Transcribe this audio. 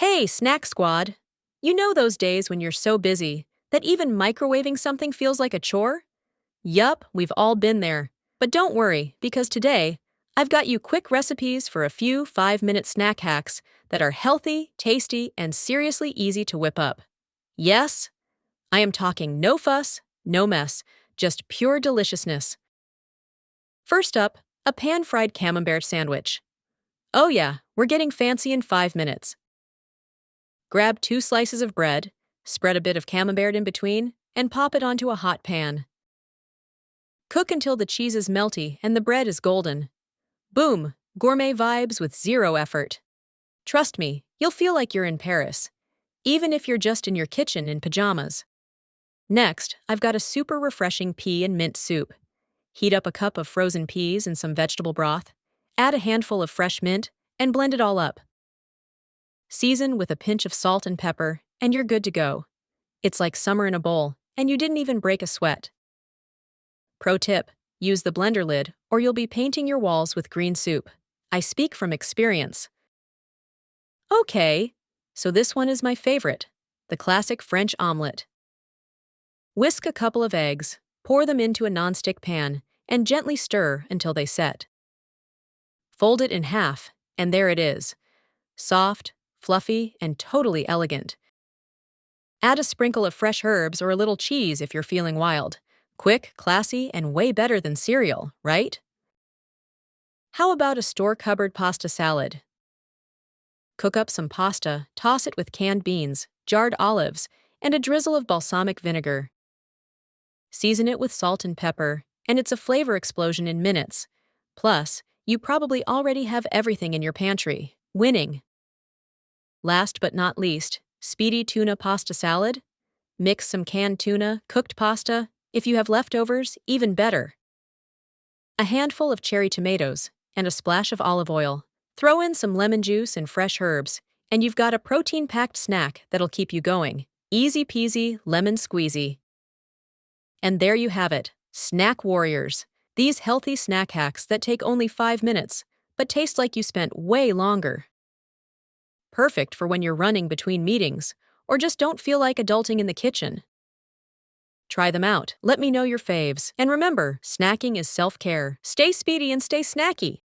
Hey, Snack Squad! You know those days when you're so busy that even microwaving something feels like a chore? Yup, we've all been there. But don't worry, because today, I've got you quick recipes for a few 5-minute snack hacks that are healthy, tasty, and seriously easy to whip up. Yes, I am talking no fuss, no mess, just pure deliciousness. First up, a pan-fried camembert sandwich. Oh yeah, we're getting fancy in 5 minutes. Grab 2 slices of bread, spread a bit of camembert in between, and pop it onto a hot pan. Cook until the cheese is melty and the bread is golden. Boom! Gourmet vibes with zero effort. Trust me, you'll feel like you're in Paris, even if you're just in your kitchen in pajamas. Next, I've got a super refreshing pea and mint soup. Heat up a cup of frozen peas and some vegetable broth, add a handful of fresh mint, and blend it all up. Season with a pinch of salt and pepper, and you're good to go. It's like summer in a bowl, and you didn't even break a sweat. Pro tip: use the blender lid, or you'll be painting your walls with green soup. I speak from experience. Okay, so this one is my favorite, the classic French omelette. Whisk a couple of eggs, pour them into a nonstick pan, and gently stir until they set. Fold it in half, and there it is. Soft, fluffy, and totally elegant. Add a sprinkle of fresh herbs or a little cheese if you're feeling wild. Quick, classy, and way better than cereal, right? How about a store cupboard pasta salad? Cook up some pasta, toss it with canned beans, jarred olives, and a drizzle of balsamic vinegar. Season it with salt and pepper, and it's a flavor explosion in minutes. Plus, you probably already have everything in your pantry. Winning. Last but not least, speedy tuna pasta salad. Mix some canned tuna, cooked pasta. If you have leftovers, even better. A handful of cherry tomatoes, and a splash of olive oil. Throw in some lemon juice and fresh herbs, and you've got a protein-packed snack that'll keep you going. Easy peasy, lemon squeezy. And there you have it, Snack Warriors. These healthy snack hacks that take only 5 minutes, but taste like you spent way longer. Perfect for when you're running between meetings, or just don't feel like adulting in the kitchen. Try them out. Let me know your faves. And remember, snacking is self-care. Stay speedy and stay snacky.